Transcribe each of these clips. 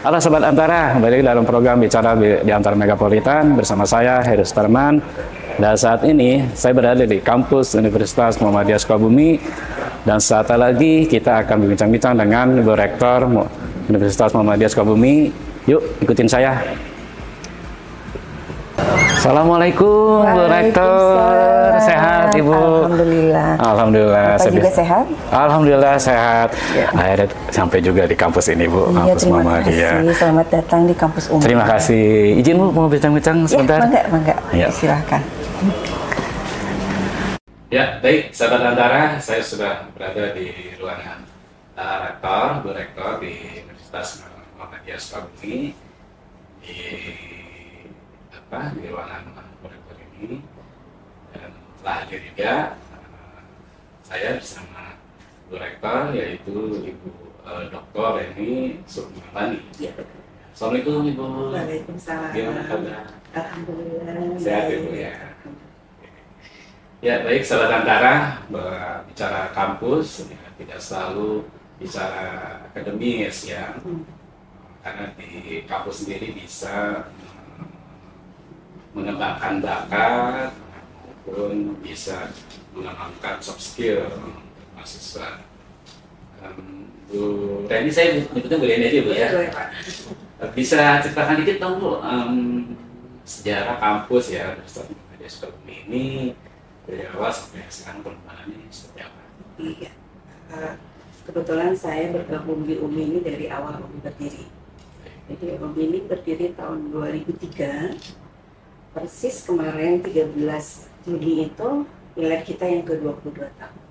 Halo Sobat Antara, kembali dalam program Bicara di Antara Megapolitan bersama saya, Heru Starman. Dan saat ini saya berada di kampus Universitas Muhammadiyah Sukabumi. Dan saat lagi kita akan berbincang-bincang dengan Ibu Rektor Universitas Muhammadiyah Sukabumi. Yuk, ikutin saya. Assalamualaikum Bu Rektor, sehat Ibu? Alhamdulillah. Alhamdulillah. Bapak juga sehat? Alhamdulillah sehat. Ya. Akhirnya sampai juga di kampus ini Bu, kampus Muhammadiyah. Terima kasih, selamat datang di kampus umum. Terima kasih. Izin Bu mau bincang-bincang sebentar? Ya, mangga. Ya. Silahkan. Ya, baik sahabat Antara, saya sudah berada di ruangan Rektor, Bu Rektor di Universitas Muhammadiyah Sukabumi. Di ruangan rektor ini, dan telah hadir juga saya bersama Bu Rektor, yaitu Ibu Dr. Reni Surmabani. Ya. Assalamualaikum Ibu. Waalaikumsalam. Gimana kabar? Alhamdulillah. Sehat Ibu ya. Ya baik sahabat Antara, bicara kampus ya, tidak selalu bicara akademis ya, karena di kampus sendiri bisa mengembangkan bakat maupun bisa mengembangkan soft skill mahasiswa. Bu Reni, saya nyebutnya Bu Reni aja Bu ya. Bisa ceritakan dikit dong Bu, sejarah kampus ya Universitas Muhammadiyah Sukabumi ini dari awal sampai sekarang perkembangannya seperti apa? Iya, kebetulan saya bergabung di UMI ini dari awal UMI berdiri. Jadi UMI ini berdiri tahun 2003. Persis kemarin 13 Juni itu pileg kita yang ke-22 tahun.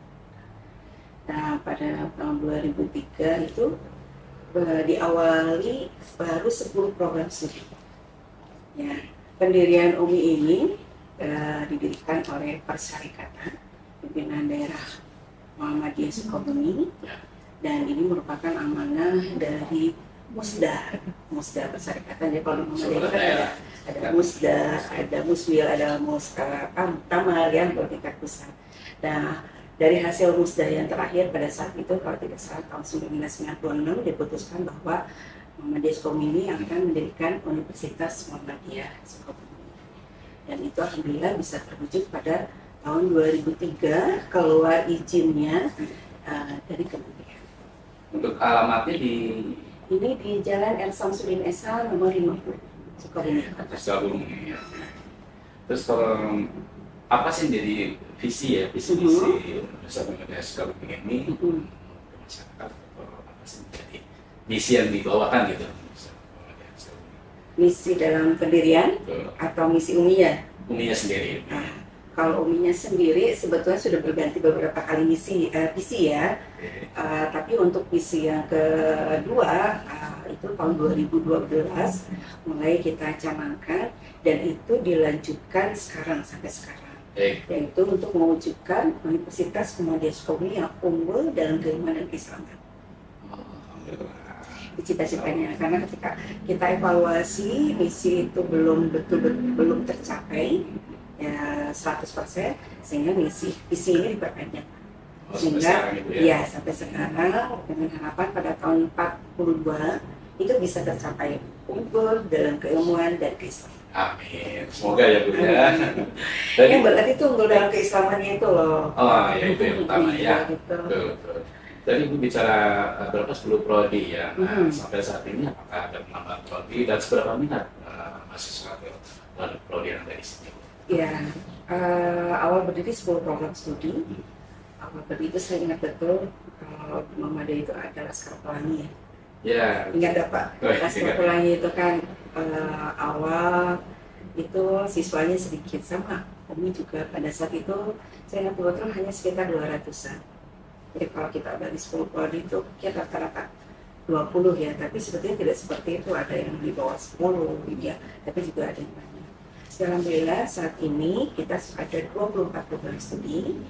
Nah, pada tahun 2003 itu diawali baru 10 program studi. Ya, pendirian UMI ini didirikan oleh Persyarikatan Pimpinan Daerah Muhammadiyah Sukabumi, dan ini merupakan amanah dari Musda Persyarikatan. Jadi kalau di Muhammadiyah kan ada Musda, ada Muswil, ada Tamar yang bertingkat pusat. Nah, dari hasil Musda yang terakhir pada saat itu, kalau tidak salah tahun 1996 diputuskan bahwa Muhammadiyah Sukabumi ini akan mendirikan Universitas Muhammadiyah Sukabumi. Dan itu alhamdulillah bisa terwujud pada tahun 2003 keluar izinnya dari kementerian. Untuk alamatnya ini di Jalan R. Samsudin SH nomor 50. Sukabumi. Terus kalau apa sih jadi visi Universitas Muhammadiyah Sukabumi ini ke masyarakat, atau apa sih jadi misi yang dibawakan gitu? Misi dalam pendirian atau misi UMI-nya? UMI-nya sendiri. Kalau UMI-nya sendiri sebetulnya sudah berganti beberapa kali visi ya. Tapi untuk visi yang kedua itu tahun 2012 mulai kita canangkan, dan itu dilanjutkan sampai sekarang. Yaitu untuk mewujudkan Universitas Muhammadiyah Sukabumi yang unggul dalam keimanan dan keislaman. Cita-citanya, karena ketika kita evaluasi misi itu belum tercapai ya 100%, sehingga visi ini diperpanjang. Sehingga ya sampai sekarang dengan harapan pada tahun 42 itu bisa tercapai unggul dalam keilmuan dan keislaman. Amin. Semoga ya Bu ya. Yang berarti itu unggul dalam keislamannya itu loh. Oh ya, itu yang utama ya. Betul. Tadi Ibu bicara berapa 10 prodi ya. Nah, sampai saat ini apakah ada penambahan prodi dan seberapa minat mahasiswa dari prodi yang ada di sini? Ya, awal berdiri 10 program studi. Awal berdiri itu saya ingat betul kalau Muhammadiyah itu ada Laskar Pelangi ya. Ya. Ingat gak Pak? Laskar Pelangi itu kan awal itu siswanya sedikit, sama Umi juga pada saat itu saya ingat betul hanya sekitar 200-an. Jadi kalau kita bagi 10 prodi itu kita rata-rata 20 ya, tapi sebetulnya tidak seperti itu, ada yang di bawah 10 ya, tapi juga ada yang banyak. Alhamdulillah saat ini kita ada 24 program studi,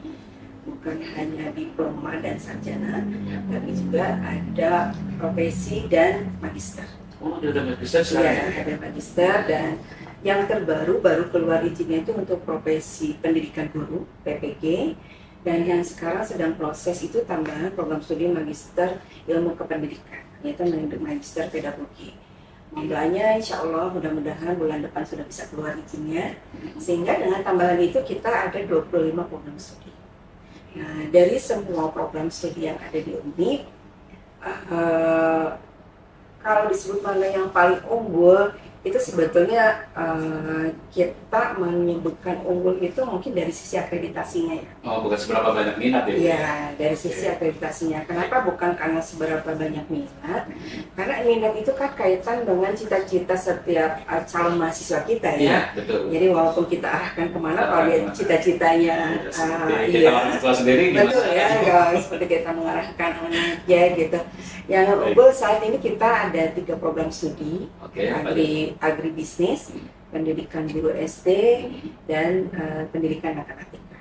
bukan hanya diploma dan sarjana, tapi juga ada profesi dan magister. Oh, ada magister sekarang? Ya, ada magister, dan yang terbaru baru keluar izinnya itu untuk profesi pendidikan guru PPG, dan yang sekarang sedang proses itu tambahan program studi magister ilmu kependidikan, yaitu magister pedagogi. Mobilanya insya Allah mudah-mudahan bulan depan sudah bisa keluar izinnya, sehingga dengan tambahan itu kita ada 25 program studi. Nah, dari semua program studi yang ada di UNI, kalau disebut mana yang paling unggul, itu sebetulnya kita menyebutkan unggul itu mungkin dari sisi akreditasinya ya. Oh, bukan seberapa banyak minat ya? Iya, dari sisi akreditasinya. Kenapa? Bukan karena seberapa banyak minat, karena minat itu kan kaitan dengan cita-cita setiap calon mahasiswa kita ya. Iya, betul. Jadi walaupun kita arahkan kemana, kalau dia cita-citanya, kita mahasiswa sendiri gimana? Betul ya, kalau seperti kita mengarahkan anaknya gitu. Yang unggul saat ini kita ada 3 program studi, agribisnis, pendidikan guru SD, dan pendidikan matematika.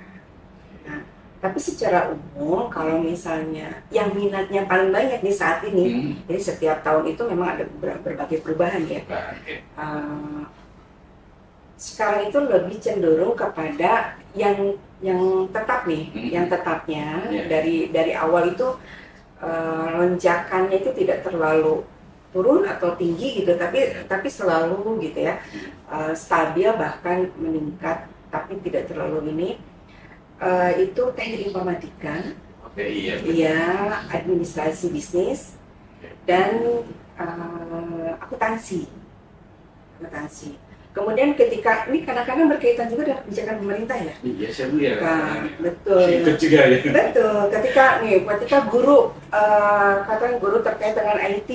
Nah, tapi secara umum kalau misalnya yang minatnya paling banyak di saat ini, jadi setiap tahun itu memang ada berbagai perubahan ya. Sekarang itu lebih cenderung kepada yang tetap nih, yang tetapnya dari awal itu lonjakannya itu tidak terlalu turun atau tinggi gitu, tapi selalu gitu ya, stabil bahkan meningkat, tapi tidak terlalu ini. Itu teknik informatika, administrasi bisnis, dan akuntansi. Kemudian ketika ini kadang-kadang berkaitan juga dengan kebijakan pemerintah ya. Iya, saya lihat. Nah, betul. Ikut juga ya. Betul. Ketika guru katakan guru terkait dengan IT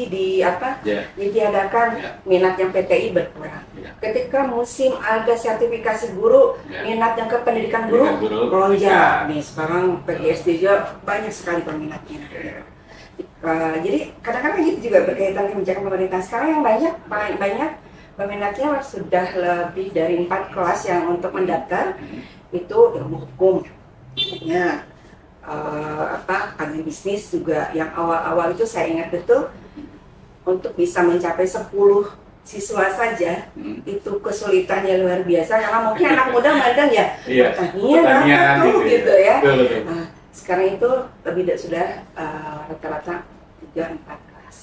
ditiadakan, minat yang PTI berkurang. Ketika musim ada sertifikasi guru, minat yang ke pendidikan guru melonjak. Nih sekarang PGSD juga banyak sekali peminatnya. Jadi kadang-kadang gitu juga berkaitan dengan kebijakan pemerintah. Sekarang yang banyak peminatnya sudah lebih dari 4 kelas yang untuk mendaftar, itu ilmu hukum, ya, agribisnis juga yang awal-awal itu saya ingat betul untuk bisa mencapai 10 siswa saja itu kesulitannya luar biasa karena mungkin anak muda mandang ya pertanian gitu ya. Nah, sekarang itu sudah rata-rata 3-4 kelas.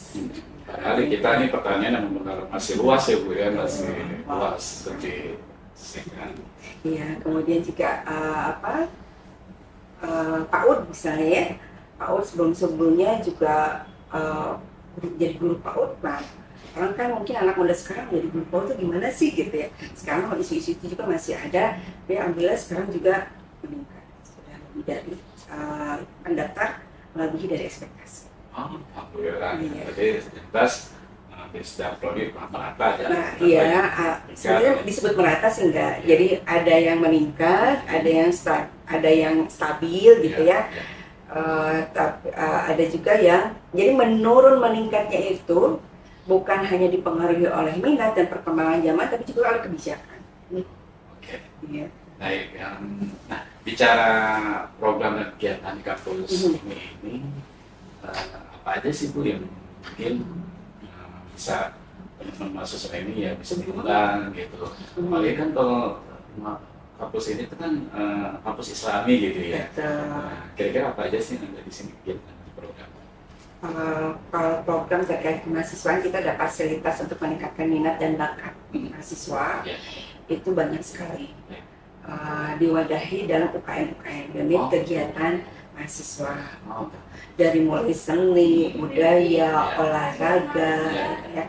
Kali kita ini pertanyaan yang benar masih luas ya Bu ya, masih luas seperti sekian. Iya, kemudian juga PAUD misalnya ya, PAUD sebelumnya juga jadi guru PAUD. Nah, orang kan mungkin anak muda sekarang jadi guru PAUD itu gimana sih gitu ya. Sekarang isu-isu itu juga masih ada, tapi alhamdulillah sekarang juga meningkat, sudah lebih dari pendaftar melebihi dari ekspektasi. Alhamdulillah. Jadi jelas di setiap prodi merata ya. Nah, iya, sebenarnya disebut merata sih enggak. Jadi ada yang meningkat, ada yang stabil gitu ya. Ada juga yang jadi meningkatnya itu bukan hanya dipengaruhi oleh minat dan perkembangan zaman, tapi juga oleh kebijakan. Oke. Iya. Baik. Nah, bicara program dan kegiatan di kampus ini apa aja sih Bu yang mungkin bisa teman-teman mahasiswa ini ya bisa diundang gitu. Apalagi kan kalau kampus ini kan kampus Islami gitu ya. Kira-kira apa aja sih yang ada di sini kegiatan program? Kalau program terkait kemahasiswaan kita ada fasilitas untuk meningkatkan minat dan bakat mahasiswa, itu banyak sekali. Diwadahi dalam UKM unit kegiatan mahasiswa, dari mulai seni, budaya, olahraga, ya,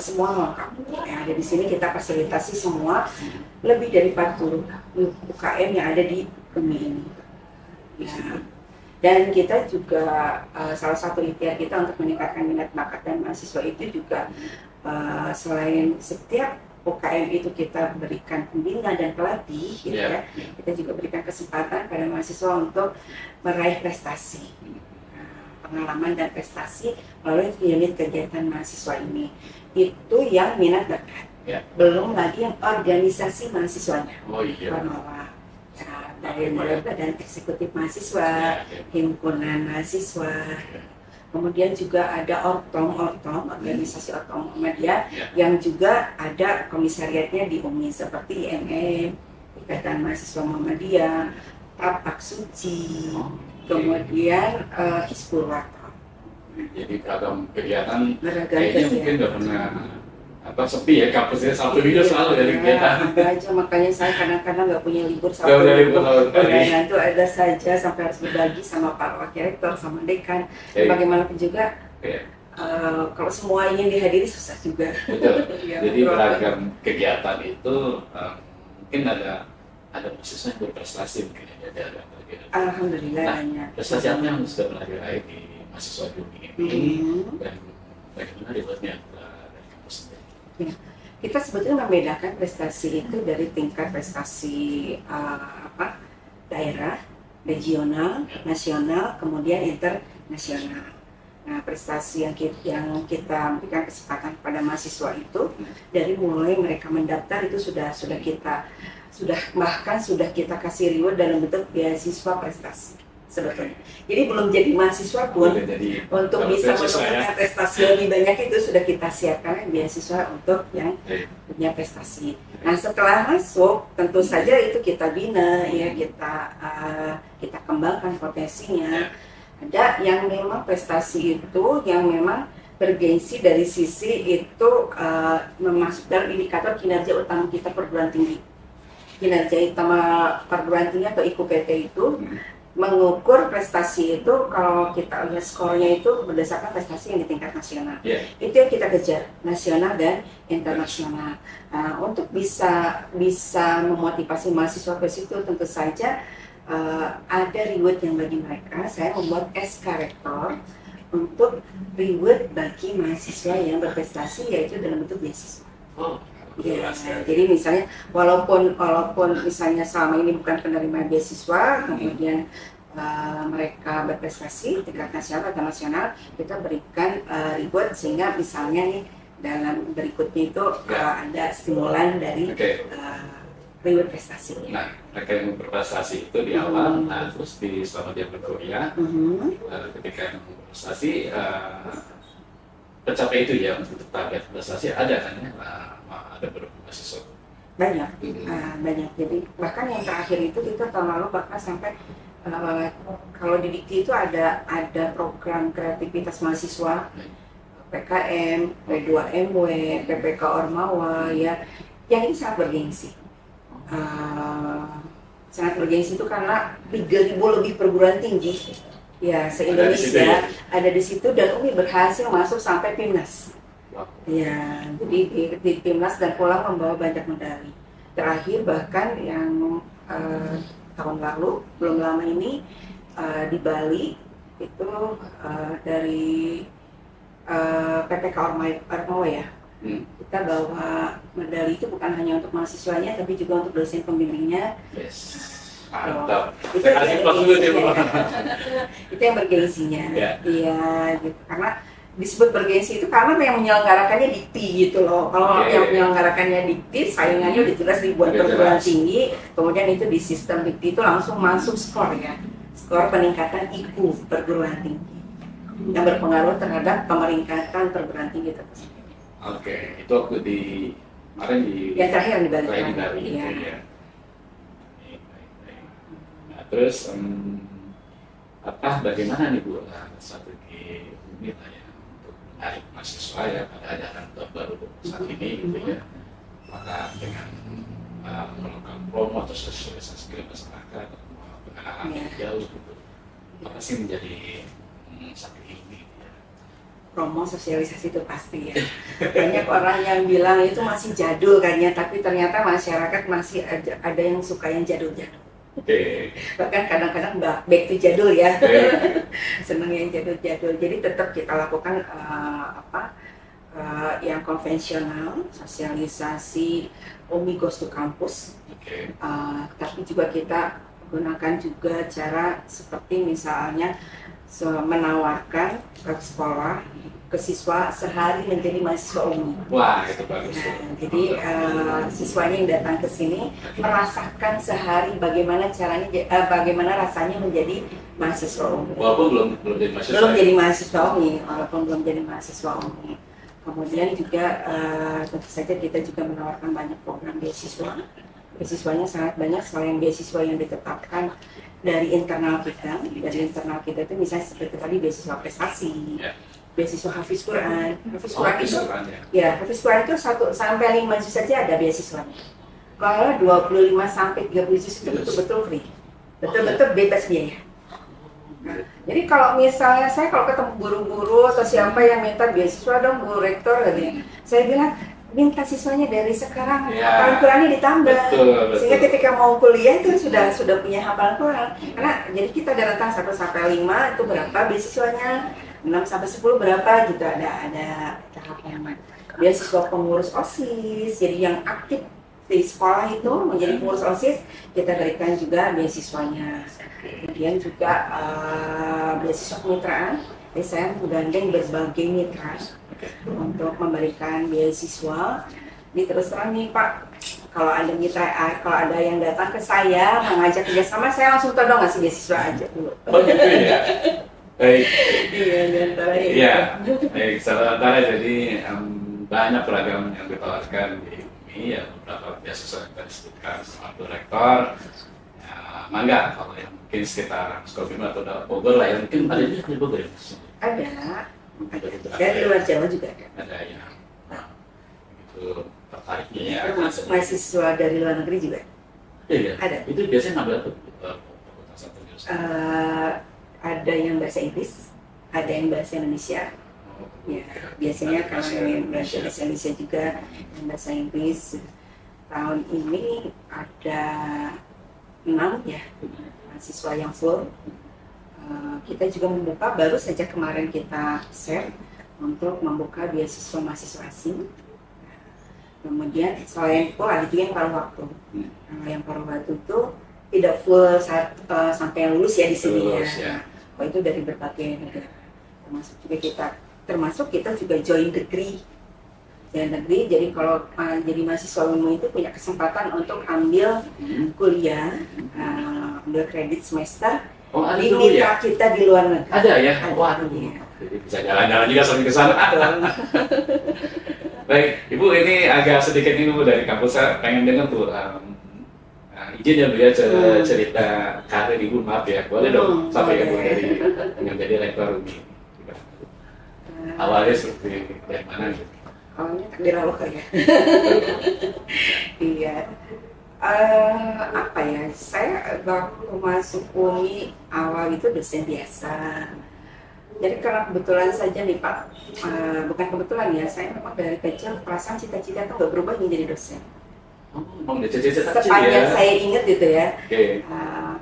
semua lengkap yang ada di sini kita fasilitasi semua. Lebih dari 40 UKM yang ada di UNI ini. Ya. Dan kita juga salah satu ikhtiar kita untuk meningkatkan minat bakat dan mahasiswa itu juga selain setiap UKM itu kita berikan pembina dan pelatih, gitu ya. Kita juga berikan kesempatan pada mahasiswa untuk meraih prestasi, pengalaman dan prestasi melalui unit kegiatan mahasiswa ini. Itu yang minat bakat. Belum lagi yang organisasi mahasiswanya. Dari mulai badan eksekutif mahasiswa, himpunan mahasiswa. Kemudian juga ada organisasi ortom Muhammadiyah yang juga ada komisariatnya di UMI seperti IMM, Ikatan Mahasiswa Muhammadiyah, Tapak Suci, kemudian Hizbul Waton. Jadi beragam kegiatan kayaknya mungkin nggak pernah sepi ya kampusnya, Sabtu Minggu selalu dari kegiatan. Ada aja, makanya saya kadang-kadang nggak punya libur Nggak punya libur sama sekali. Undangan itu ada saja sampai harus berbagi sama Pak Wakil Rektor, sama Dekan. Bagaimanapun juga kalau semua ingin dihadiri susah juga. Betul. Jadi beragam kegiatan itu mungkin ada mahasiswa yang berprestasi mungkin ya. Alhamdulillah. Nah, prestasi apa yang sudah pernah diraih di mahasiswa di UMI ini dan bagaimana rewardnya dari kampus sendiri? Ya, kita sebetulnya membedakan prestasi itu dari tingkat prestasi daerah, regional, nasional, kemudian internasional. Nah, prestasi yang kita berikan kesempatan kepada mahasiswa itu dari mulai mereka mendaftar itu sudah kita kasih reward dalam bentuk beasiswa prestasi sebetulnya. Jadi belum jadi mahasiswa pun untuk bisa menemukan prestasi lebih banyak itu sudah kita siapkan beasiswa untuk yang punya prestasi. Nah, setelah masuk tentu saja itu kita bina ya, kita kembangkan potensinya. Ada yang memang prestasi itu yang memang bergengsi dari sisi itu memasuk dalam indikator kinerja utama kita perguruan tinggi. Kinerja utama perguruan tinggi atau IKUPT itu mengukur prestasi itu, kalau kita lihat skornya itu berdasarkan prestasi yang di tingkat nasional. Itu yang kita kejar, nasional dan internasional. Untuk bisa memotivasi mahasiswa ke situ tentu saja ada reward yang bagi mereka. Saya membuat SK Rektor untuk reward bagi mahasiswa yang berprestasi, yaitu dalam bentuk beasiswa. Ya, jadi misalnya walaupun misalnya selama ini bukan penerima beasiswa, kemudian mereka berprestasi tingkat nasional atau nasional, kita berikan reward sehingga misalnya nih dalam berikutnya itu ada stimulan dari reward prestasi. Nah, mereka yang berprestasi itu di awal, terus selama dia berkuliah, ketika yang berprestasi tercapai itu ya untuk target prestasi ada kan ya, ada beberapa mahasiswa banyak. Jadi bahkan yang terakhir itu kita tahun lalu bahkan sampai kalau di Dikti itu ada program kreativitas mahasiswa, PKM, P2MW, PPK Ormawa ya, yang ini sangat bergengsi. Sangat bergengsi itu karena 3.000 lebih perguruan tinggi ya se-Indonesia ada di situ dan UMI berhasil masuk sampai PIMNAS. Ya, jadi di PIMNAS dan pulang membawa banyak medali. Terakhir bahkan yang tahun lalu belum lama ini di Bali itu dari PPK Ormawa ya. Kita bawa medali itu bukan hanya untuk mahasiswanya tapi juga untuk dosen pembimbingnya. Mantap. Itu yang bergengsinya. Iya, gitu. Karena disebut bergengsi itu karena yang menyelenggarakannya Dikti gitu loh. Kalau yang menyelenggarakannya Dikti, saingannya udah jelas ribuan perguruan tinggi. Kemudian itu di sistem Dikti itu langsung masuk skor ya, skor peningkatan IQ perguruan tinggi yang berpengaruh terhadap pemeringkatan perguruan tinggi tersebut. Oke, itu waktu kemarin yang terakhir di Bali. Gitu ya. Nah, terus bagaimana nih Bu strategi UMI ya untuk menarik mahasiswa ya pada ajaran baru saat ini gitu ya, maka dengan melakukan promo atau sosialisasi ke masyarakat, pengenalan yang jauh gitu, apa sih menjadi strategi ini? Promo sosialisasi itu pasti ya. Banyak orang yang bilang itu masih jadul kayaknya, tapi ternyata masyarakat masih ada yang suka yang jadul-jadul. Bahkan kadang-kadang back to jadul ya. Seneng yang jadul-jadul. Jadi tetap kita lakukan yang konvensional, sosialisasi UMI Goes to Campus. Tapi juga kita gunakan juga cara seperti misalnya menawarkan ke sekolah, ke siswa sehari menjadi mahasiswa UMI. Wah, itu bagus. Jadi siswanya yang datang ke sini merasakan sehari bagaimana caranya, bagaimana rasanya menjadi mahasiswa UMI. Walaupun belum jadi mahasiswa. Belum jadi mahasiswa UMI, walaupun belum jadi mahasiswa UMI. Kemudian juga tentu saja kita juga menawarkan banyak program beasiswa. Beasiswanya sangat banyak selain beasiswa yang ditetapkan dari internal kita. Dari internal kita itu misalnya seperti tadi beasiswa prestasi, beasiswa Hafiz Quran. Hafiz Oh, Quran itu, Quran ya. ya Hafiz Quran itu 1 sampai 5 juz saja ada beasiswanya. Kalau 25 sampai 30 juz itu betul-betul free, betul-betul bebas biaya. Nah, jadi kalau misalnya saya kalau ketemu guru-guru atau siapa yang minta beasiswa dong Bu Rektor katanya, saya bilang minta siswanya dari sekarang hafalan Qurannya ditambah. Betul. Sehingga ketika mau kuliah itu sudah punya hafalan Quran. Karena jadi kita ada rentang 1 sampai 5 itu berapa beasiswanya, 6 sampai 10 berapa gitu, ada tahapan. Beasiswa pengurus OSIS, jadi yang aktif di sekolah itu menjadi pengurus OSIS, kita berikan juga beasiswanya. Kemudian juga beasiswa kemitraan, jadi saya menggandeng berbagai mitra untuk memberikan beasiswa. Ini terus terang nih Pak, kalau ada mitra, kalau ada yang datang ke saya mengajak kerjasama, saya langsung todong ngasih beasiswa aja dulu. Oh gitu ya. Baik. Iya, diantara itu. Iya. Baik, sementara jadi banyak program yang ditawarkan di UMI, ya beberapa beasiswa yang tadi disebutkan sama Bu Rektor. Ya, mangga kalau yang mungkin sekitar Sukabumi atau Bogor lah, yang mungkin ada juga di Bogor ya. Ada. Dan di luar Jawa juga ada. Ada ya. Nah, itu tertariknya ya. Termasuk mahasiswa dari luar negeri juga. Iya, Ada. Itu biasanya ngambil apa? Fakultas atau jurusan? Ada yang bahasa Inggris, ada yang bahasa Indonesia. Ya, biasanya kalau yang bahasa Indonesia juga, yang bahasa Inggris. Tahun ini ada 6 ya mahasiswa yang full. Kita juga membuka, baru saja kemarin kita share untuk membuka beasiswa mahasiswa asing. Kemudian selain itu ada juga yang paruh waktu. Kalau yang paruh waktu itu tidak full sampai lulus ya di sini ya. Oh, itu dari berbagai negara. Termasuk kita juga join degree. Jadi kalau jadi mahasiswa umum itu punya kesempatan untuk ambil kuliah, ambil kredit semester. Oh, ada di dulu mitra ya? kita di luar negeri. Ada ya? Ada. Waduh. Iya. Jadi bisa jalan-jalan juga sampai ke sana. Baik, Ibu, ini agak sedikit ini Bu dari kampus, saya pengen dengar tuh izin ya Bu ya cerita karir Ibu, maaf ya, boleh dong sampai Ibu dari menjadi rektor UMI. Awalnya seperti dari mana gitu? Awalnya takdir Allah ya. Iya. Apa ya, saya waktu masuk UMI awal itu dosen biasa. Jadi karena kebetulan saja nih Pak, bukan kebetulan ya, saya memang dari kecil perasaan cita-cita itu nggak berubah menjadi dosen. Mau cita-cita kecil Sepanjang ya? saya ingat gitu ya, Oke.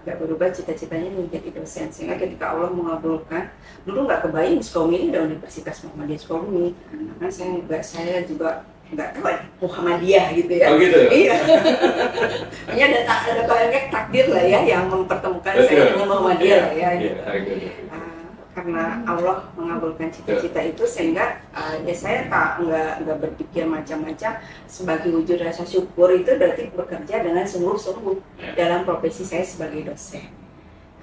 nggak berubah cita-citanya menjadi dosen. Sehingga ketika Allah mengabulkan, dulu nggak kebayang Sukabumi ini udah Universitas Muhammadiyah Sukabumi. Karena saya juga nggak tahu Muhammadiyah gitu ya. Oh gitu? Iya. Hanya ada banyak takdir lah ya yang mempertemukan saya dengan Muhammadiyah lah ya. Iya, Gitu. Karena Allah mengabulkan cita-cita itu, sehingga ya saya nggak berpikir macam-macam. Sebagai wujud rasa syukur itu berarti bekerja dengan sungguh-sungguh dalam profesi saya sebagai dosen.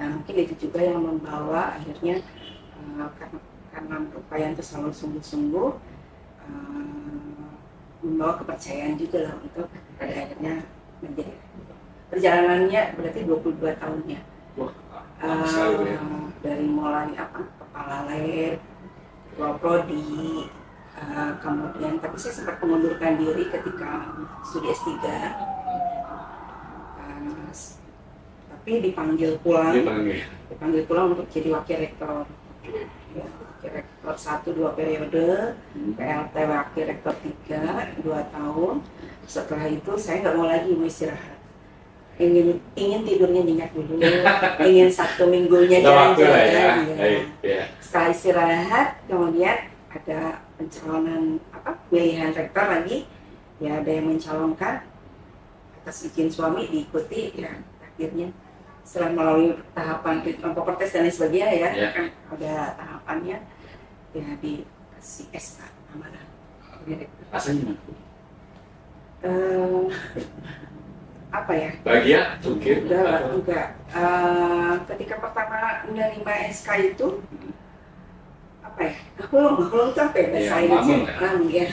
Nah, mungkin itu juga yang membawa akhirnya karena upaya itu selalu sungguh-sungguh, membawa kepercayaan juga lah untuk pada akhirnya menjadi perjalanannya berarti 22 tahunnya. Dari mulai kepala lab, ketua prodi, kemudian tapi saya sempat mengundurkan diri ketika studi S3, tapi dipanggil pulang untuk jadi wakil rektor. Ya, wakil rektor 1-2 periode, PLT wakil rektor 3-2 tahun. Setelah itu saya nggak mau lagi mau istirahat. Ingin tidurnya nyenyak dulu, ingin Sabtu Minggunya jalan-jalan. Ya. Setelah istirahat, kemudian ada pencalonan pilihan rektor lagi, ya ada yang mencalonkan atas izin suami diikuti, ya akhirnya setelah melalui tahapan protes dan lain sebagainya ya, kan ada tahapannya, ya dikasih SK amanah. Rasanya apa ya? Bahagia mungkin? Enggak. Ketika pertama menerima SK itu, apa ya, ngahulung itu apa ya bahasa Indonesia? Ya.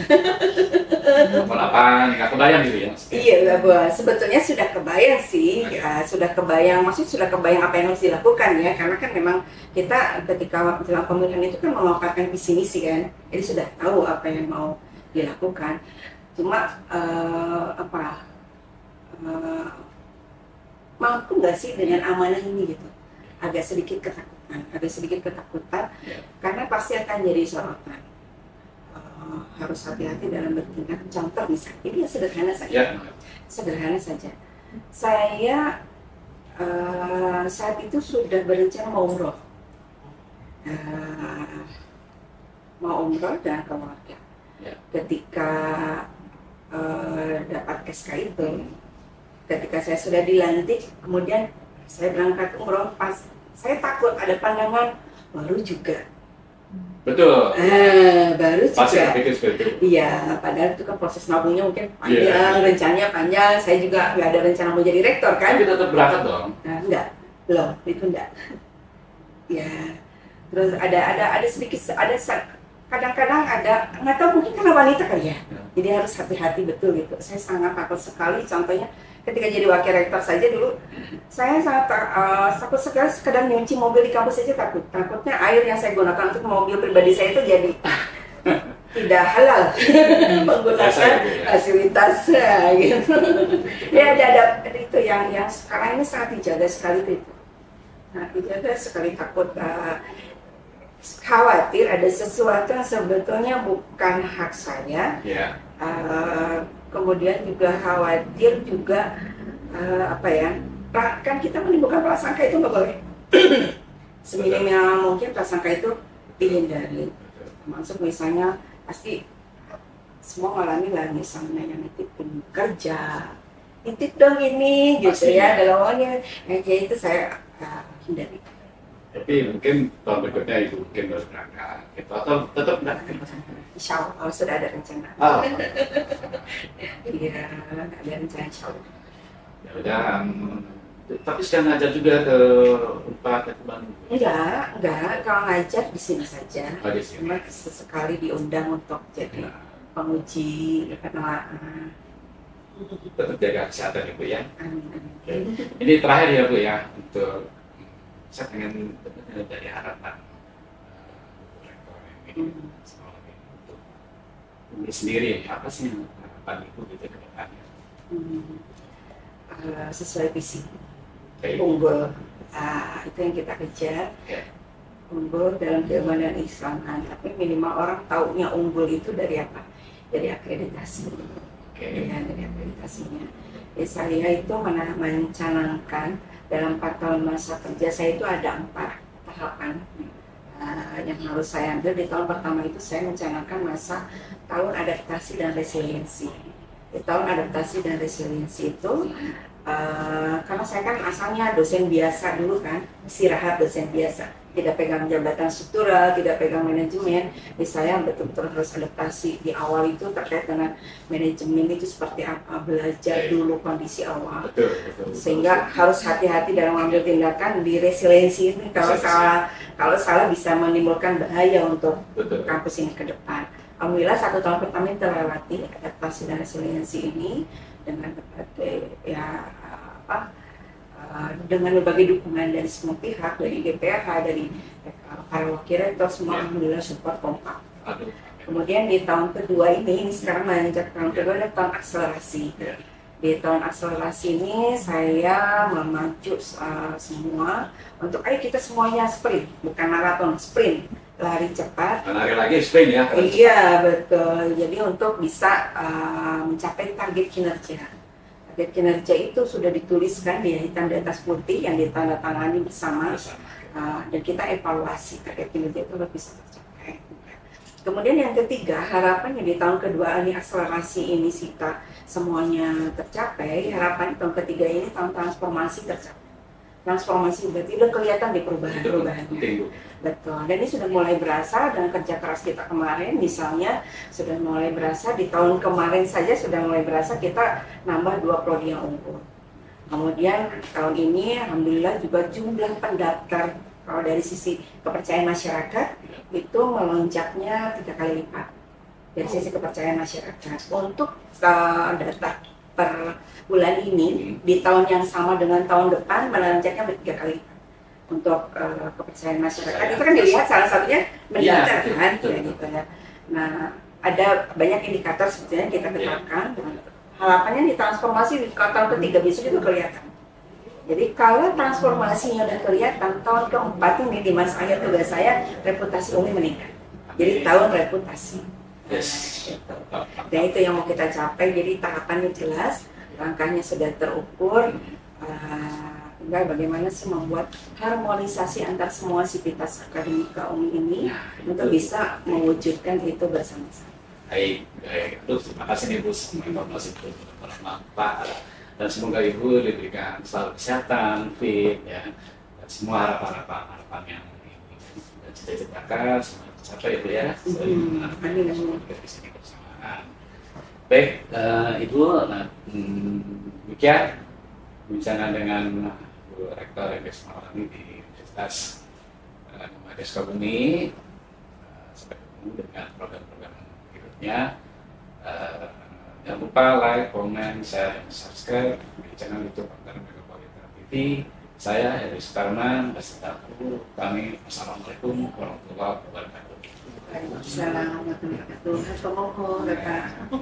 Ngomong apa, nggak kebayang gitu ya? Iya, sebetulnya sudah kebayang sih, ya, sudah kebayang, maksudnya sudah kebayang apa yang harus dilakukan ya, karena kan memang kita ketika dalam pemilihan itu kan memaparkan visi misi kan, jadi sudah tahu apa yang mau dilakukan. Cuma mampu nggak sih dengan amanah ini gitu? Agak sedikit ketakutan, karena pasti akan jadi sorotan. Harus hati-hati dalam bertindak. Contoh misalnya, ini sederhana saja. Sederhana saja. Saya saat itu sudah berencana mau umroh, dengan keluarga. Ketika dapat SK itu, ketika saya sudah dilantik, kemudian saya berangkat umroh, pas saya takut ada pandangan baru juga. Betul. Baru juga. Pasti berpikir seperti itu. Iya, padahal itu kan proses nabungnya mungkin panjang, rencananya panjang. Saya juga nggak ada rencana mau jadi rektor kan. Tapi tetap berangkat dong. Enggak, belum, itu enggak. Ya, terus ada sedikit, kadang-kadang ada, nggak tahu mungkin karena wanita kali ya. Jadi harus hati-hati betul gitu. Saya sangat takut sekali, contohnya ketika jadi wakil rektor saja dulu, saya sangat takut sekali sekedar nyuci mobil di kampus saja takutnya air yang saya gunakan untuk mobil pribadi saya itu jadi tidak halal menggunakan fasilitas gitu. Ya ada itu yang sekarang ini sangat dijaga sekali itu. Nah, dijaga sekali, takut khawatir ada sesuatu yang sebetulnya bukan hak saya. Kemudian juga khawatir juga kan kita menimbulkan prasangka itu nggak boleh. Seminimal mungkin prasangka itu dihindari. Termasuk misalnya pasti semua ngalami lah, misalnya yang nitipin kerja, nitip dong ini gitu ya, dalamnya kayak itu saya hindari. Tapi mungkin tahun berikutnya itu mungkin baru berangkat gitu, atau tetap berangkat? Insya Allah sudah ada rencana. Iya, ada rencana insya Allah. Ya udah, tapi sekarang ngajar juga ke Unpad ke Bandung? Enggak. Kalau ngajar di sini saja. Di sini. Cuma sesekali diundang untuk jadi penguji kenalaan. Tetap jaga kesehatan ya Bu ya. Amin. Ini terakhir ya Bu ya, untuk saya pengen dari harapan rektor ini untuk ini sendiri, apa sih harapan Ibu gitu ke depannya? Sesuai visi, unggul, itu yang kita kejar. Unggul dalam keilmuan dan Islaman, tapi minimal orang taunya unggul itu dari apa? Dari akreditasi. Ya, dari akreditasinya. Jadi saya itu mencanangkan dalam 4 tahun masa kerja saya itu ada 4 tahapan yang harus saya ambil. Di tahun pertama itu saya mencanangkan masa tahun adaptasi dan resiliensi. Di tahun adaptasi dan resiliensi itu karena saya kan asalnya dosen biasa dulu kan, istirahat dosen biasa, tidak pegang jabatan struktural, tidak pegang manajemen. Jadi saya betul-betul harus adaptasi di awal itu terkait dengan manajemen itu seperti apa, belajar dulu kondisi awal. Sehingga harus hati-hati dalam mengambil tindakan di resiliensi ini. Kalau salah bisa menimbulkan bahaya untuk kampus ini ke depan. Alhamdulillah 1 tahun pertama terlewati adaptasi dan resiliensi ini dengan berbagai dengan berbagai dukungan dari semua pihak, dari GPH, dari para wakil rektor, semua alhamdulillah support kompak. Kemudian di tahun kedua ini sekarang menanjak tahun kedua ada tahun akselerasi. Di tahun akselerasi ini saya memacu semua untuk ayo kita semuanya sprint, bukan maraton, sprint, lari cepat. Lari lagi sprint ya? Iya betul. Jadi untuk bisa mencapai target kinerja. Target kinerja itu sudah dituliskan di hitam di atas putih yang ditandatangani bersama. Dan kita evaluasi target kinerja itu bisa tercapai. Kemudian yang ketiga, harapannya di tahun kedua ini akselerasi ini kita semuanya tercapai. Harapan tahun ketiga ini tahun transformasi tercapai. Transformasi berarti udah kelihatan di perubahannya. Betul. Dan ini sudah mulai berasa dengan kerja keras kita kemarin, misalnya sudah mulai berasa di tahun kemarin saja sudah mulai berasa kita nambah 2 prodi yang unggul. Kemudian tahun ini alhamdulillah juga jumlah pendaftar kalau dari sisi kepercayaan masyarakat itu melonjaknya 3 kali lipat dari sisi kepercayaan masyarakat. Untuk data per bulan ini di tahun yang sama dengan tahun depan melonjaknya 3 kali lipat. Untuk kepercayaan masyarakat itu kan dilihat salah satunya meningkat kan, ya gitu ya. Nah, ada banyak indikator sebetulnya kita tetapkan. Harapannya di transformasi di tahun ketiga bisa juga kelihatan. Jadi kalau transformasinya udah kelihatan, tahun keempat ini di masa akhir tugas saya, reputasi UMI meningkat. Jadi tahun reputasi. Gitu. Dan itu yang mau kita capai, jadi tahapannya jelas, langkahnya sudah terukur. Tinggal bagaimana sih membuat harmonisasi antar semua sivitas akademika UMI ini untuk bisa mewujudkan itu bersama-sama. Baik, terima kasih nih Bu, semua informasi itu bermanfaat dan semoga Ibu diberikan selalu kesehatan, fit, ya, dan semua harapan yang cita-citakan semoga tercapai Ibu ya. Semoga kita di sini bersamaan. Baik, Ibu, demikian bincang dengan Bu Rektor Hendrik Maulani di Universitas Muhammadiyah Sukabumi. Sampai ketemu dengan program-program berikutnya. Jangan lupa like, comment, share, dan subscribe di channel YouTube Antara Megapolitan TV. Saya Hendrik Sutarman, besertaku kami. Assalamualaikum warahmatullahi wabarakatuh. Waalaikumsalam warahmatullahi wabarakatuh.